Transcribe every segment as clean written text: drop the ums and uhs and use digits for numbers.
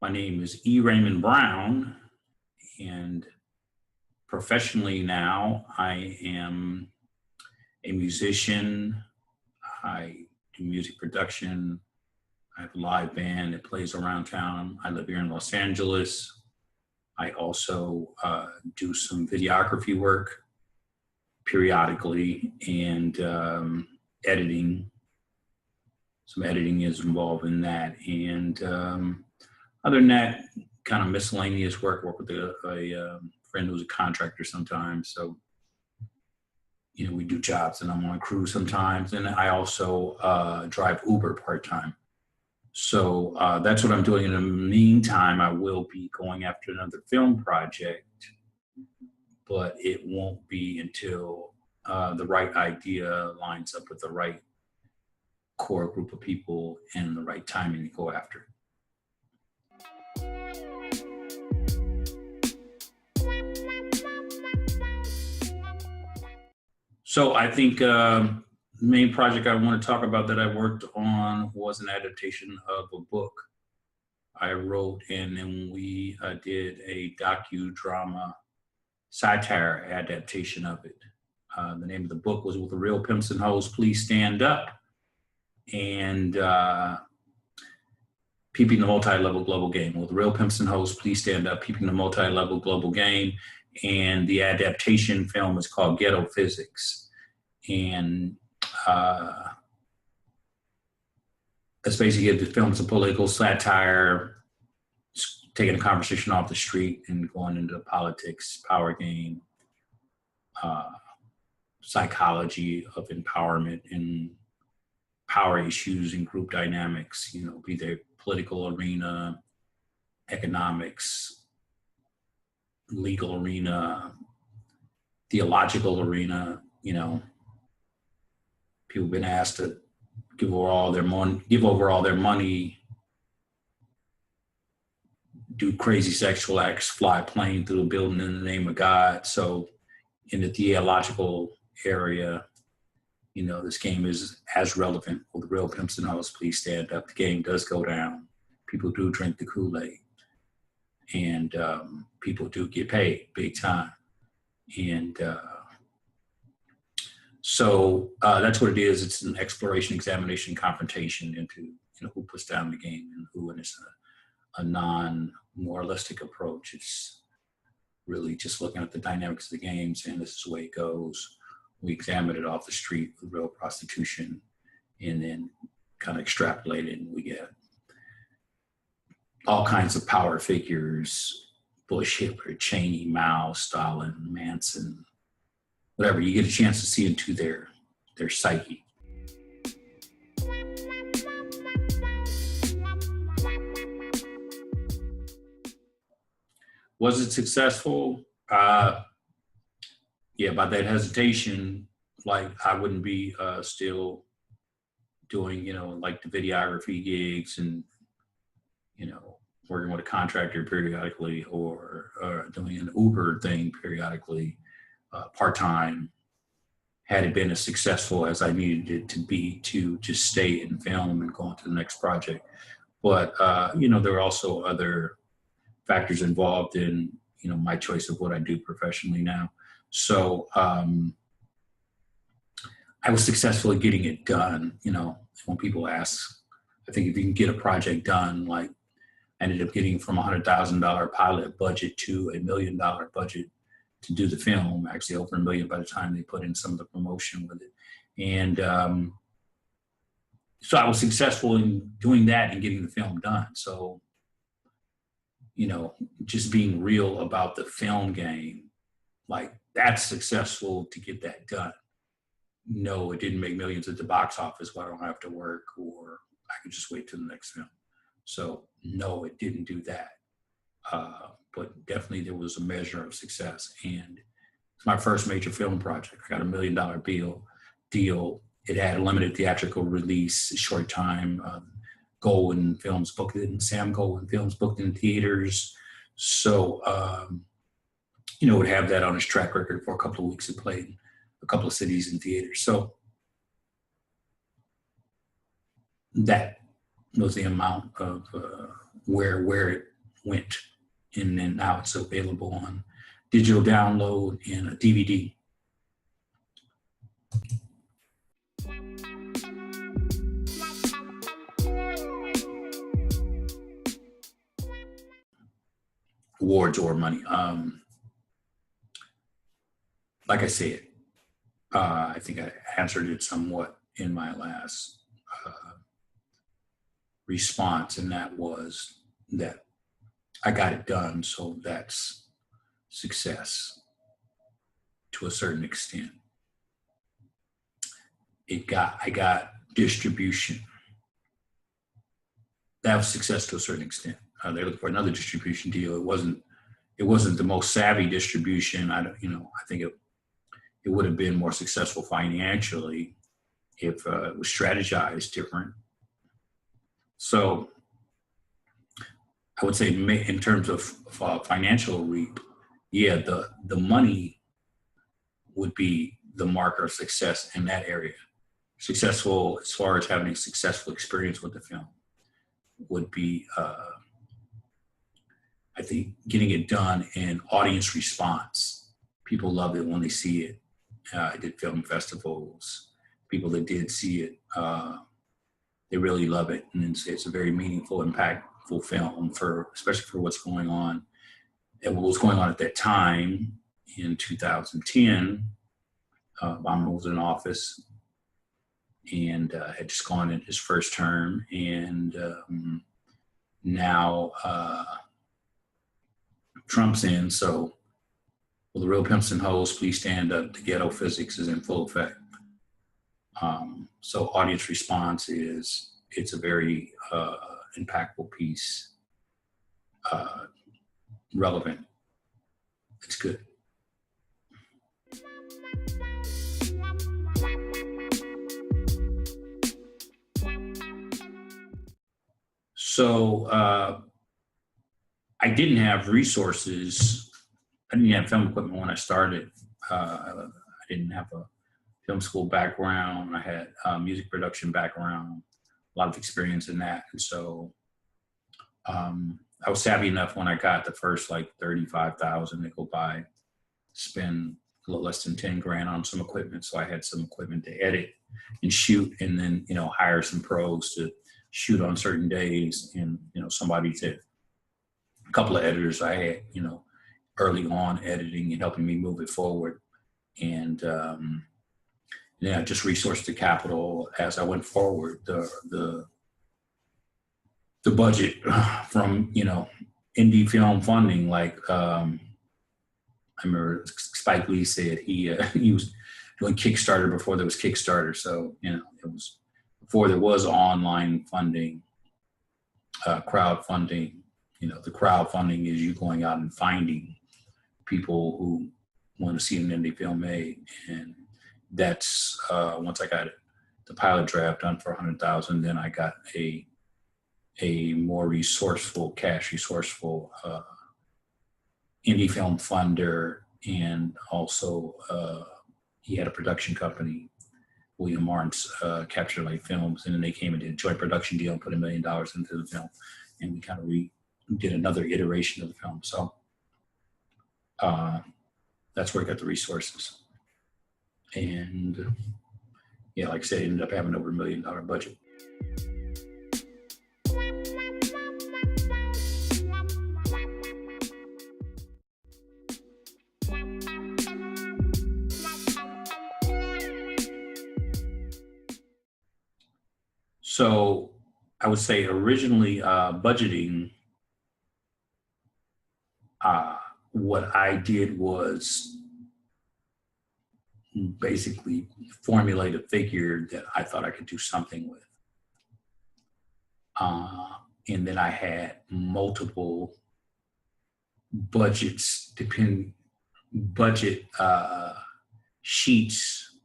My name is Raymond Brown, and professionally now I am a musician. I do music production. I have a live band that plays around town. I live here in Los Angeles. I also do some videography work periodically and editing. Some editing is involved in that. And other than that, kind of miscellaneous work with a friend who's a contractor sometimes. So, you know, we do jobs and I'm on crew sometimes. And I also drive Uber part-time. So that's what I'm doing. In the meantime, I will be going after another film project, but it won't be until the right idea lines up with the right core group of people and the right timing to go after. So I think the main project I want to talk about that I worked on was an adaptation of a book I wrote, and then we did a docudrama satire adaptation of it. The name of the book was "Will the Real Pimps and Hoes Please Stand Up?" And Peeping the Multi-Level Global Game. Will the Real Pimps and Hoes Please Stand Up? Peeping the Multi-Level Global Game. And the adaptation film is called GhettoPhysics. And that's basically the film's a political satire, taking a conversation off the street and going into politics, power game, psychology of empowerment and power issues and group dynamics, you know, be they political arena, economics, legal arena, theological arena. You know, people have been asked to give over all their money, do crazy sexual acts, fly a plane through a building in the name of God. So in the theological area, you know, this game is as relevant. Will the real pimps and hoes please stand up? The game does go down. People do drink the Kool-Aid. And people do get paid big time. And so that's what it is. It's an exploration, examination, confrontation into, you know, who puts down the game and who, and it's a non-moralistic approach. It's really just looking at the dynamics of the game, saying this is the way it goes. We examined it off the street with real prostitution and then kind of extrapolated, and we get all kinds of power figures: Bush, Hitler, Cheney, Mao, Stalin, Manson, whatever. You get a chance to see into their psyche. Was it successful? Yeah, by that hesitation, like I wouldn't be still doing, you know, like the videography gigs and, you know, working with a contractor periodically or doing an Uber thing periodically, part-time, had it been as successful as I needed it to be to just stay in film and go on to the next project. But, you know, there are also other factors involved in, you know, my choice of what I do professionally now. So I was successful at getting it done. You know, when people ask, I think if you can get a project done, like I ended up getting from $100,000 pilot budget to $1 million budget to do the film, actually over $1 million by the time they put in some of the promotion with it. And so I was successful in doing that and getting the film done. So, you know, just being real about the film game, like that's successful to get that done. No, it didn't make millions at the box office, but I don't have to work, or I could just wait till the next film. So no, it didn't do that. But definitely there was a measure of success. And it's my first major film project. I got $1 million deal. It had a limited theatrical release, short time. Goldwyn Films booked it, and Sam Goldwyn Films booked it in theaters. So, you know, would have that on his track record for a couple of weeks. It played in a couple of cities in theaters. So that was the amount of where it went. And then now it's available on digital download and a DVD. Awards or money. Like I said, I think I answered it somewhat in my last response, and that was that I got it done, so that's success to a certain extent. I got distribution. That was success to a certain extent. They're looking for another distribution deal. It wasn't the most savvy distribution. I think it would have been more successful financially if it was strategized different. So I would say in terms of financial reap, yeah, the money would be the marker of success in that area. Successful as far as having a successful experience with the film would be, I think, getting it done and audience response. People love it when they see it. I did film festivals. People that did see it, they really love it, and it's a very meaningful, impactful film especially for what's going on. And what was going on at that time in 2010, Obama was in office and had just gone in his first term, and now Trump's in. So, well, the real pimps and hoes, please stand up. The GhettoPhysics is in full effect. So audience response it's a very impactful piece, relevant. It's good. So I didn't have resources. I didn't have film equipment when I started. I didn't have a film school background. I had a music production background, a lot of experience in that. And so I was savvy enough when I got the first like 35,000 to go buy, spend a little less than 10 grand on some equipment. So I had some equipment to edit and shoot, and then, hire some pros to shoot on certain days, and, a couple of editors I had, early on editing and helping me move it forward. And just resourced the capital as I went forward. The budget from, indie film funding, like I remember Spike Lee said he was doing Kickstarter before there was Kickstarter. So, it was before there was online funding, crowdfunding. The crowdfunding is you going out and finding people who want to see an indie film made. And that's once I got the pilot draft done for 100,000, then I got a more cash resourceful indie film funder, and also he had a production company, William Martin's Capture Light Films, and then they came and did a joint production deal and put $1 million into the film, and we kind of did another iteration of the film. So that's where I got the resources. And yeah, like I said, I ended up having over $1 million budget. So I would say originally budgeting, what I did was basically formulate a figure that I thought I could do something with. And then I had multiple budget sheets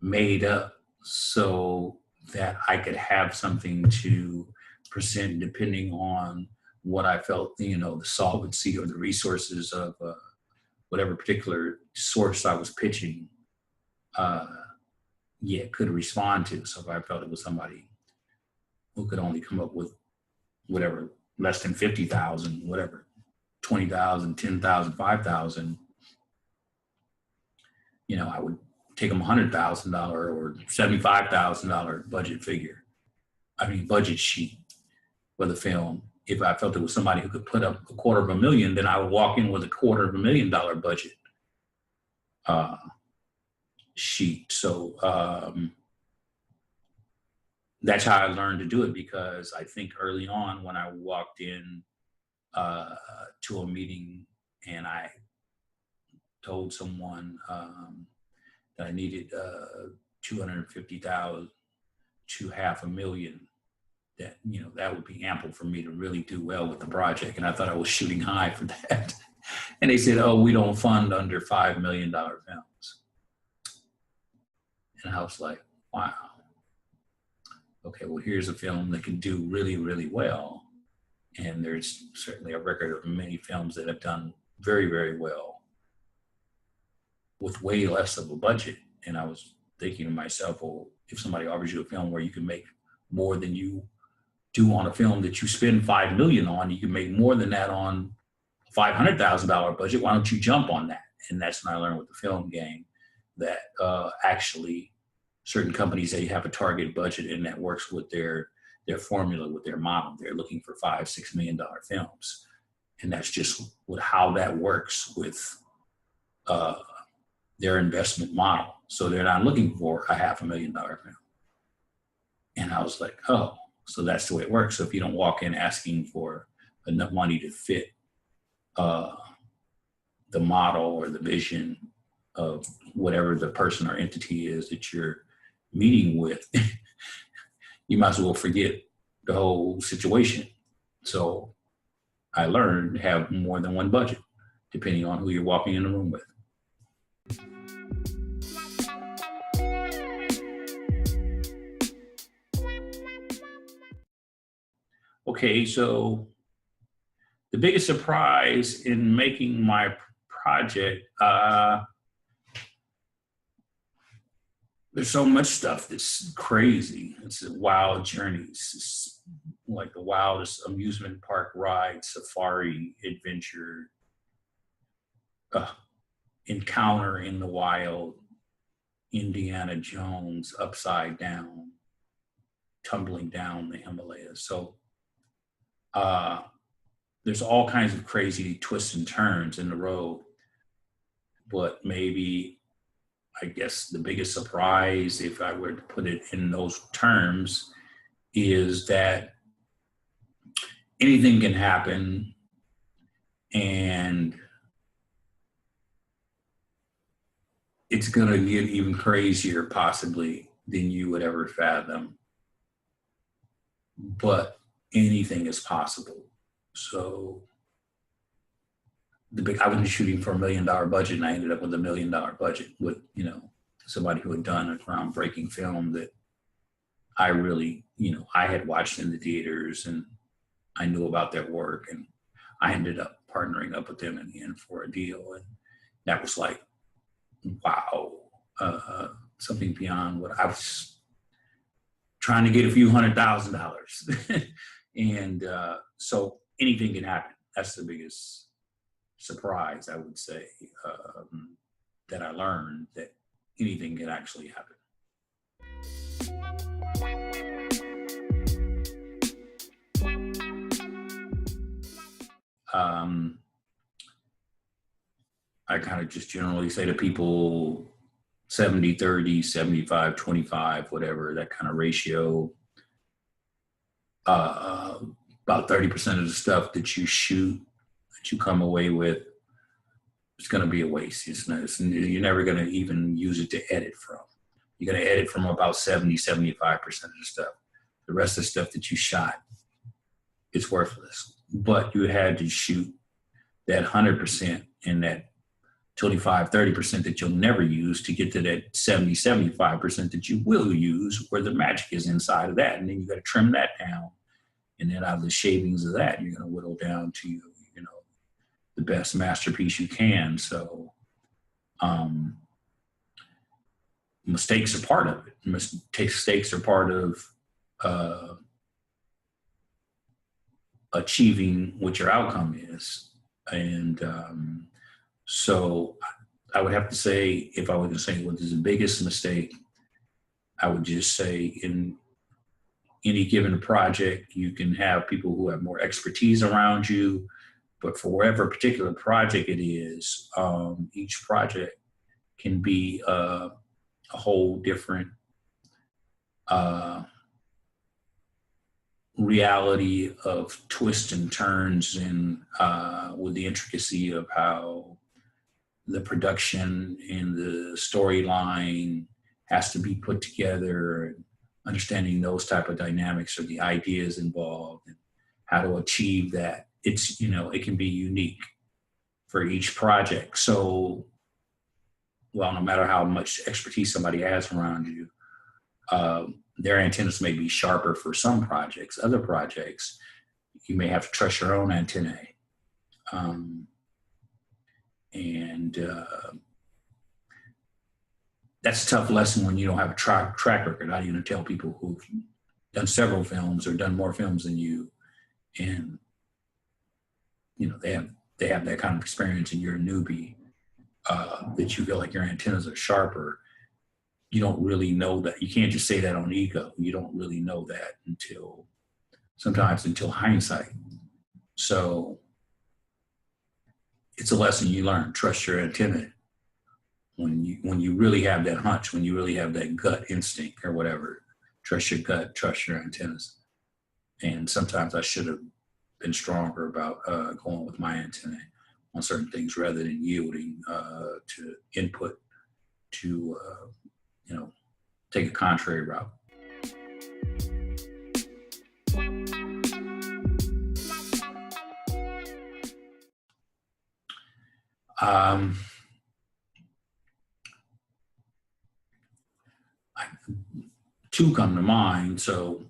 made up so that I could have something to present depending on what I felt, the solvency or the resources of whatever particular source I was pitching, could respond to. So if I felt it was somebody who could only come up with whatever less than 50,000, whatever, 20,000, 10,000, 5,000, you know, I would take them $100,000 or $75,000 budget sheet for the film. If I felt there was somebody who could put up $250,000, then I would walk in with a $250,000 budget sheet. So that's how I learned to do it, because I think early on when I walked in to a meeting and I told someone that I needed 250,000 to $500,000, that, you know, that would be ample for me to really do well with the project. And I thought I was shooting high for that. And they said, oh, we don't fund under $5 million films. And I was like, wow. Okay, well, here's a film that can do really, really well. And there's certainly a record of many films that have done very, very well with way less of a budget. And I was thinking to myself, well, if somebody offers you a film where you can make more than you do on a film that you spend $5 million on, you can make more than that on a $500,000 budget. Why don't you jump on that? And that's when I learned with the film game that actually certain companies, they have a target budget and that works with their formula, with their model. They're looking for $5-6 million films. And that's just how that works with their investment model. So they're not looking for a $500,000 film. And I was like, oh, so that's the way it works. So if you don't walk in asking for enough money to fit the model or the vision of whatever the person or entity is that you're meeting with, you might as well forget the whole situation. So I learned to have more than one budget, depending on who you're walking in the room with. Okay, so the biggest surprise in making my project, there's so much stuff that's crazy. It's a wild journey. It's like the wildest amusement park ride, safari, adventure, encounter in the wild, Indiana Jones upside down, tumbling down the Himalayas. So there's all kinds of crazy twists and turns in the road, but maybe, I guess the biggest surprise, if I were to put it in those terms, is that anything can happen, and it's gonna get even crazier possibly than you would ever fathom. But anything is possible. So I was shooting for $1 million budget, and I ended up with $1 million budget with, you know, somebody who had done a groundbreaking film that I really, you know, I had watched in the theaters and I knew about their work, and I ended up partnering up with them in the end for a deal. And that was like, wow, something beyond what I was trying to get a few $100,000. And so anything can happen. That's the biggest surprise, I would say, that I learned, that anything can actually happen. I kind of just generally say to people 70-30, 75-25, whatever, that kind of ratio. About 30% of the stuff that you shoot, that you come away with, it's going to be a waste. You're never going to even use it to edit from. You're going to edit from about 70-75% of the stuff. The rest of the stuff that you shot, it's worthless. But you had to shoot that 100% and that 25-30% that you'll never use to get to that 70-75% that you will use, where the magic is inside of that. And then you got to trim that down. And then out of the shavings of that, you're going to whittle down to, you know, the best masterpiece you can. So mistakes are part of it. Mistakes are part of achieving what your outcome is. And so I would have to say, if I were to say what is the biggest mistake, I would just say in any given project, you can have people who have more expertise around you, but for whatever particular project it is, each project can be a whole different reality of twists and turns, and with the intricacy of how the production and the storyline has to be put together, understanding those type of dynamics or the ideas involved and how to achieve that. It's, you know, it can be unique for each project. So, well, no matter how much expertise somebody has around you, their antennas may be sharper for some projects. Other projects, you may have to trust your own antennae. That's a tough lesson when you don't have a track record. I even tell people who've done several films or done more films than you, and you know they have that kind of experience, and you're a newbie, that you feel like your antennas are sharper. You don't really know that. You can't just say that on ego. You don't really know that until hindsight. So it's a lesson you learn. Trust your antenna. When you really have that hunch, when you really have that gut instinct or whatever, trust your gut, trust your antennas. And sometimes I should have been stronger about going with my antenna on certain things rather than yielding to input to take a contrary route. Two come to mind. So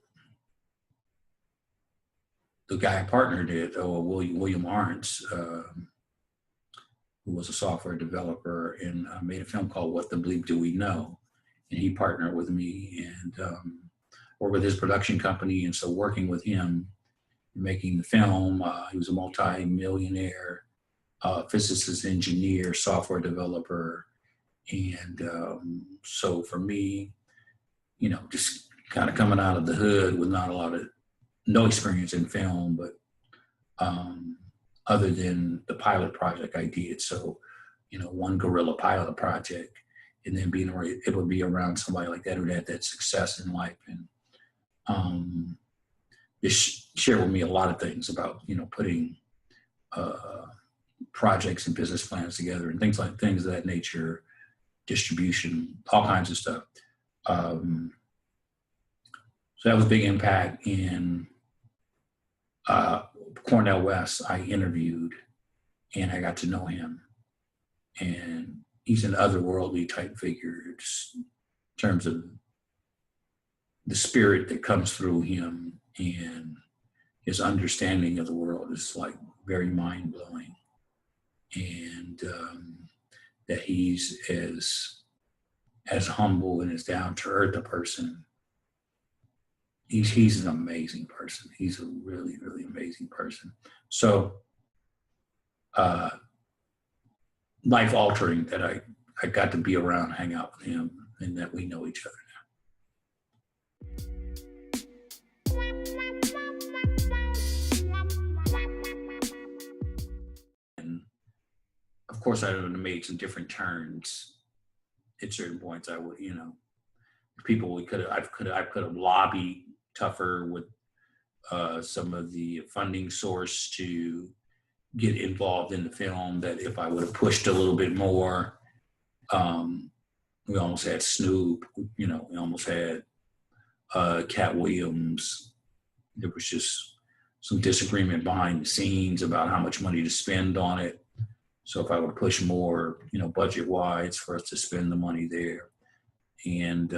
the guy I partnered it, William Arntz, who was a software developer and made a film called What the Bleep Do We Know? And he partnered with me and worked with his production company. And so working with him, making the film, he was a multi-millionaire physicist, engineer, software developer. And so for me, just kind of coming out of the hood with no experience in film, but other than the pilot project I did. So, one guerrilla pilot project, and then being able to be around somebody like that who had that success in life, and just share with me a lot of things about, putting projects and business plans together and things of that nature, distribution, all kinds of stuff. So that was a big impact. In Cornell West, I interviewed and I got to know him. And he's an otherworldly type figure just in terms of the spirit that comes through him, and his understanding of the world is like very mind-blowing. And that he's as humble and as down-to-earth a person. He's an amazing person. He's a really, really amazing person. So life-altering that I got to be around, hang out with him, and that we know each other now. And of course, I would have made some different turns at certain points. I would, people I could have lobbied tougher with some of the funding source to get involved in the film, that if I would have pushed a little bit more. We almost had Snoop, we almost had Cat Williams. There was just some disagreement behind the scenes about how much money to spend on it. So if I would push more, budget-wise for us to spend the money there, and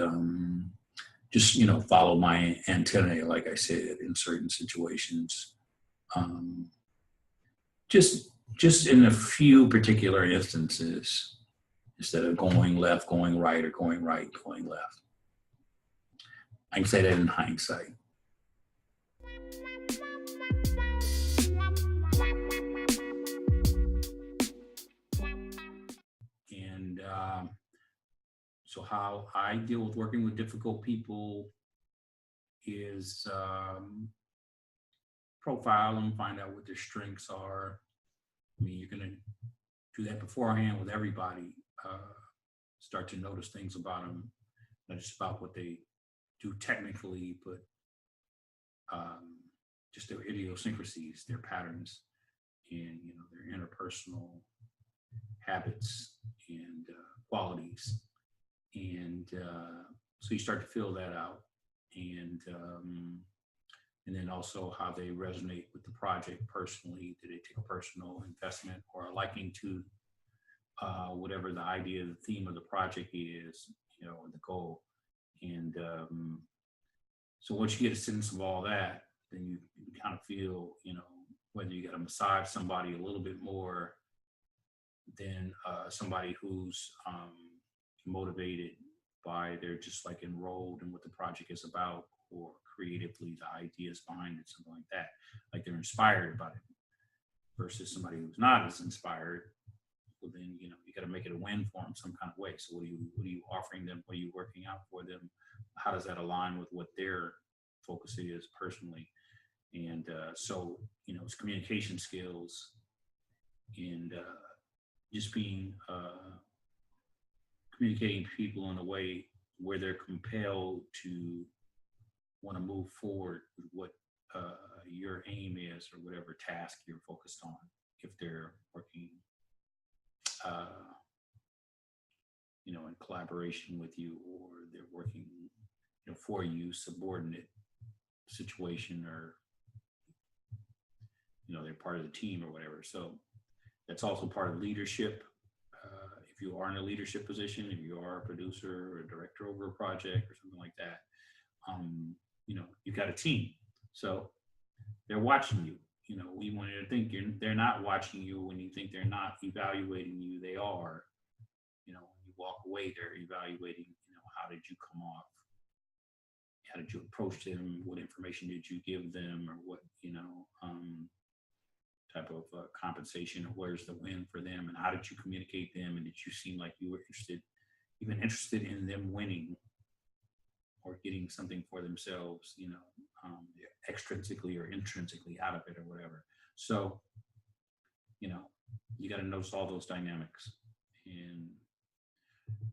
just, follow my antennae, like I said, in certain situations. Just in a few particular instances, instead of going left, going right, or going right, going left. I can say that in hindsight. So how I deal with working with difficult people is profile them, find out what their strengths are. I mean, you're going to do that beforehand with everybody. Start to notice things about them, not just about what they do technically, but just their idiosyncrasies, their patterns, and their interpersonal habits and qualities. And so you start to fill that out, and then also how they resonate with the project personally. Do they take a personal investment or a liking to whatever the idea, the theme of the project is, the goal. And so once you get a sense of all that, then you kind of feel, whether you got to massage somebody a little bit more than somebody who's motivated by, they're just like enrolled in what the project is about, or creatively the ideas behind it, something like that. Like they're inspired by it, versus somebody who's not as inspired. Well, then you got to make it a win for them some kind of way. So what are you offering them? What are you working out for them? How does that align with what their focus is personally? And so it's communication skills, and just being communicating to people in a way where they're compelled to want to move forward with what your aim is, or whatever task you're focused on. If they're working in collaboration with you, or they're working for you, subordinate situation, or they're part of the team or whatever. So that's also part of leadership. If you are in a leadership position, if you are a producer or a director over a project or something like that, you've got a team. So they're watching you. We want you to think they're not watching you when you think they're not evaluating you. They are. When you walk away, they're evaluating, how did you come off? How did you approach them? What information did you give them? Or what, type of compensation, or where's the win for them? And how did you communicate them? And did you seem like you were even interested in them winning, or getting something for themselves, extrinsically or intrinsically out of it, or whatever. So, you got to notice all those dynamics, and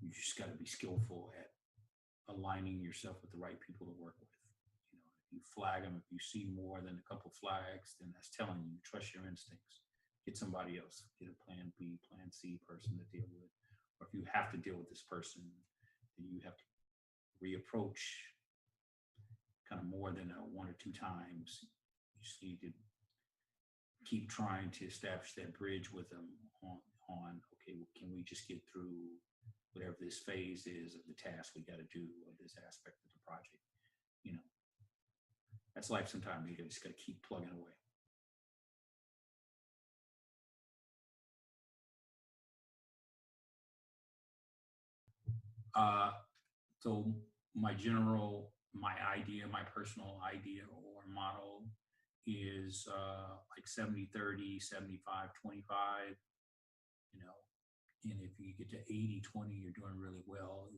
you just got to be skillful at aligning yourself with the right people to work with. If you flag them, if you see more than a couple flags, then that's telling you, trust your instincts. Get somebody else, get a plan B, plan C person to deal with. Or if you have to deal with this person, then you have to reapproach kind of more than one or two times. You just need to keep trying to establish that bridge with them on okay, well, can we just get through whatever this phase is of the task we got to do, or this aspect of the project. That's life sometimes. You just got to keep plugging away. So my personal idea or model is like 70-30, 75-25, and if you get to 80-20, you're doing really well.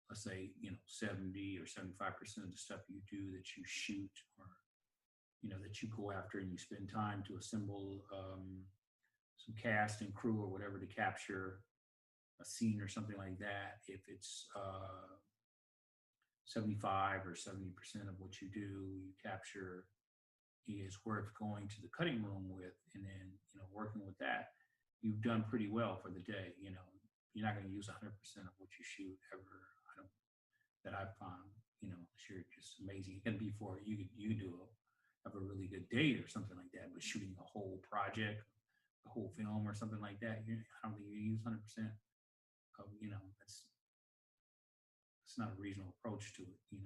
Let's say, 70 or 75% of the stuff you do that you shoot, or, that you go after, and you spend time to assemble some cast and crew or whatever to capture a scene or something like that. If it's 75 or 70% of what you do, you capture, is worth going to the cutting room with, and then, working with that, you've done pretty well for the day. You're not going to use 100% of what you shoot ever. That I've found, sure, just amazing. It can be for you have a really good date or something like that, but shooting a whole project, a whole film or something like that, I don't think you use 100% of, that's not a reasonable approach to it. You're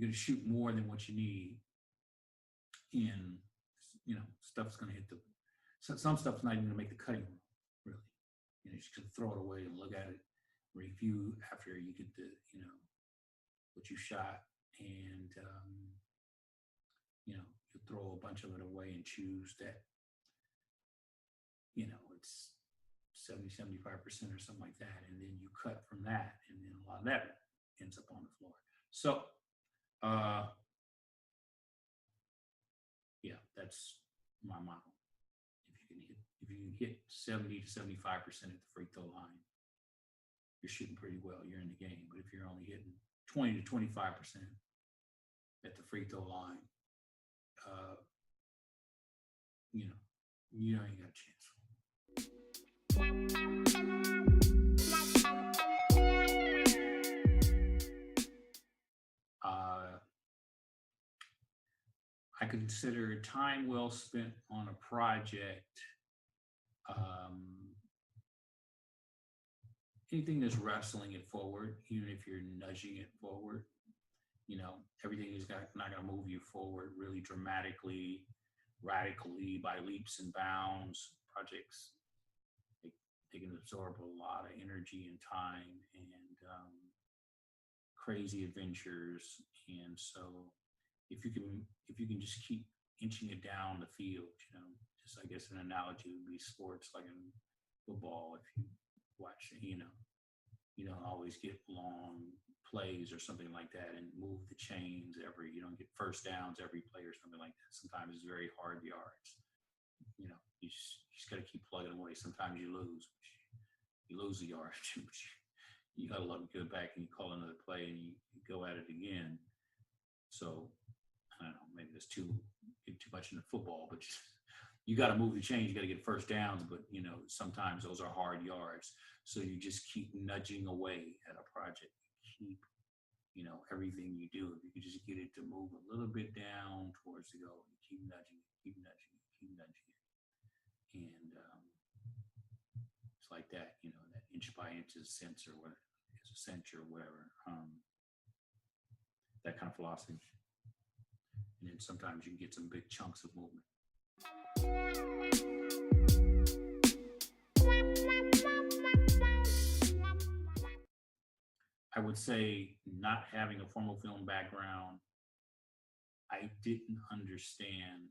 going to shoot more than what you need, and stuff's going to hit some stuff's not even going to make the cutting room, really. You're just going to throw it away and look at it, review after you get the what you shot, and you throw a bunch of it away and choose that it's 75% or something like that. And then you cut from that, and then a lot of that ends up on the floor. So, yeah, that's my model. If you can hit 70 to 75% at the free throw line, you're shooting pretty well. You're in the game. But if you're only hitting 20 to 25% at the free throw line, you ain't got a chance. I consider time well spent on a project anything that's wrestling it forward, even if you're nudging it forward. Everything is not going to move you forward really dramatically, radically by leaps and bounds. Projects, they can absorb a lot of energy and time and crazy adventures. And so if you can just keep inching it down the field, just I guess an analogy would be sports, like in football. If you watch, you don't always get long plays or something like that and move the chains you don't get first downs every play or something like that. Sometimes it's very hard yards. You just got to keep plugging away. Sometimes you lose the yardage. You got to let it go back and you call another play and you go at it again. So I don't know, maybe that's too much into football, but you got to move the chains. You got to get first downs, but sometimes those are hard yards. So you just keep nudging away at a project. Keep, everything you do. If you could just get it to move a little bit down towards the goal, you keep nudging it, keep nudging it, keep nudging it, and it's like that. That inch by inch is a sense or whatever, that kind of philosophy. And then sometimes you can get some big chunks of movement. I would say, not having a formal film background, I didn't understand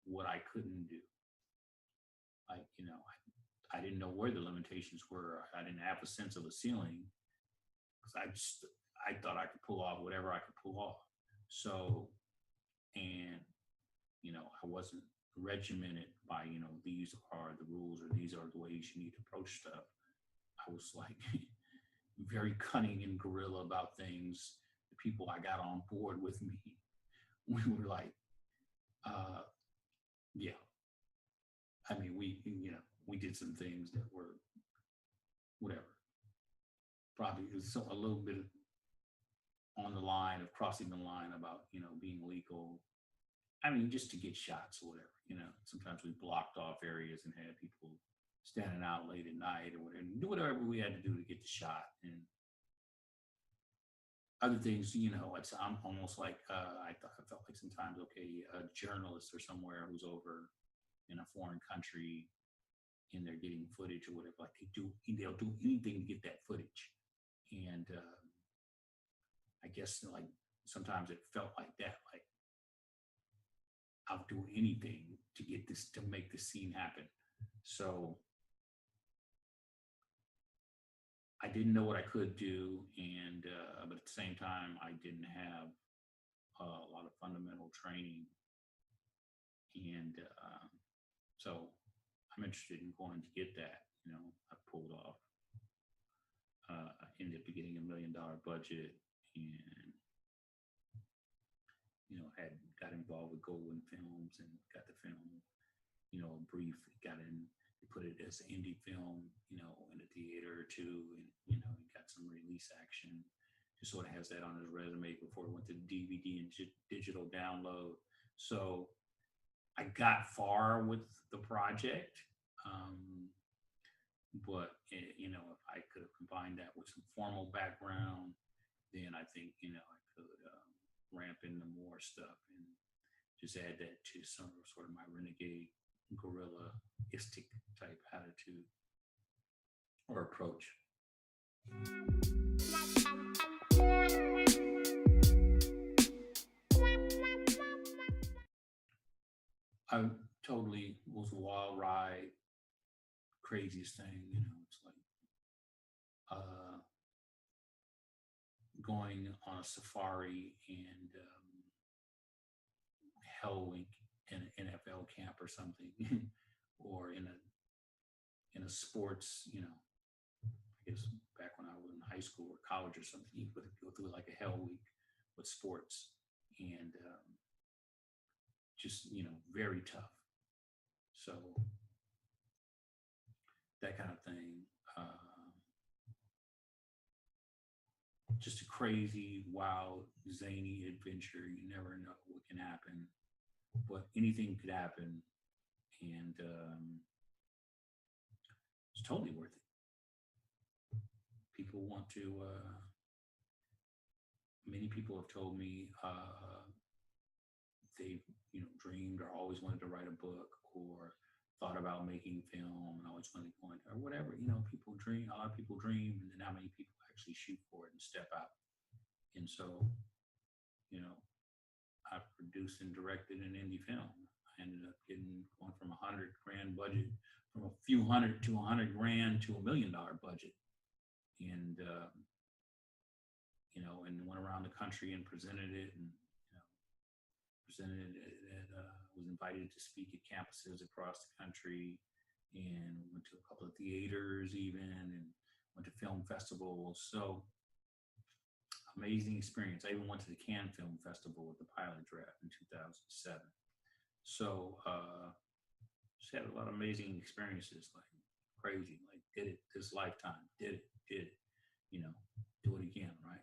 what I couldn't do. I didn't know where the limitations were. I didn't have a sense of a ceiling because I thought I could pull off whatever I could pull off. So, and I wasn't regimented by these are the rules or these are the ways you need to approach stuff. I was like very cunning and guerrilla about things. The people I got on board with me, we were like, yeah. I mean, we did some things that were whatever. Probably it was a little bit on the line of crossing the line about being legal. I mean, just to get shots or whatever. Sometimes we blocked off areas and had people standing out late at night or whatever, do whatever we had to do to get the shot. And other things, I'm almost like I felt like sometimes, okay, a journalist or somewhere who's over in a foreign country and they're getting footage or whatever, like they'll do anything to get that footage. And I guess like sometimes it felt like that, like I'll do anything to get this, to make this scene happen. So I didn't know what I could do, and but at the same time, I didn't have a lot of fundamental training, and so I'm interested in going to get that. I pulled off. I ended up getting $1 million budget, and got involved with Goldwyn Films and got the film, brief. Got in. Put it as an indie film, in a theater or two, and got some release action. Just sort of has that on his resume before it went to DVD and digital download. So I got far with the project, but if I could have combined that with some formal background, then I think I could ramp into more stuff and just add that to some sort of my renegade guerrilla-istic type attitude or approach. I totally was a wild ride, craziest thing, you know, it's like going on a safari and Hell Week in an NFL camp or something, or in a sports, you know, I guess back when I was in high school or college or something, you would go through like a Hell Week with sports and just, you know, very tough. So that kind of thing. Just a crazy, wild, zany adventure. You never know what can happen, but anything could happen, and it's totally worth it. People want to. Many people have told me they've, you know, dreamed or always wanted to write a book or thought about making film and always wanted to go into, or whatever. You know, people dream. A lot of people dream, and then how many people actually shoot for it and step out? And so, you know, I produced and directed an indie film. I ended up going from $100,000 budget, from a few hundred to $100,000 to $1 million budget, and you know, and went around the country and presented it, and you know, presented it. Was invited to speak at campuses across the country, and went to a couple of theaters even, and went to film festivals. So amazing experience. I even went to the Cannes Film Festival with the pilot draft in 2007. So just had a lot of amazing experiences, like crazy, like did it this lifetime, did it, you know, do it again, right?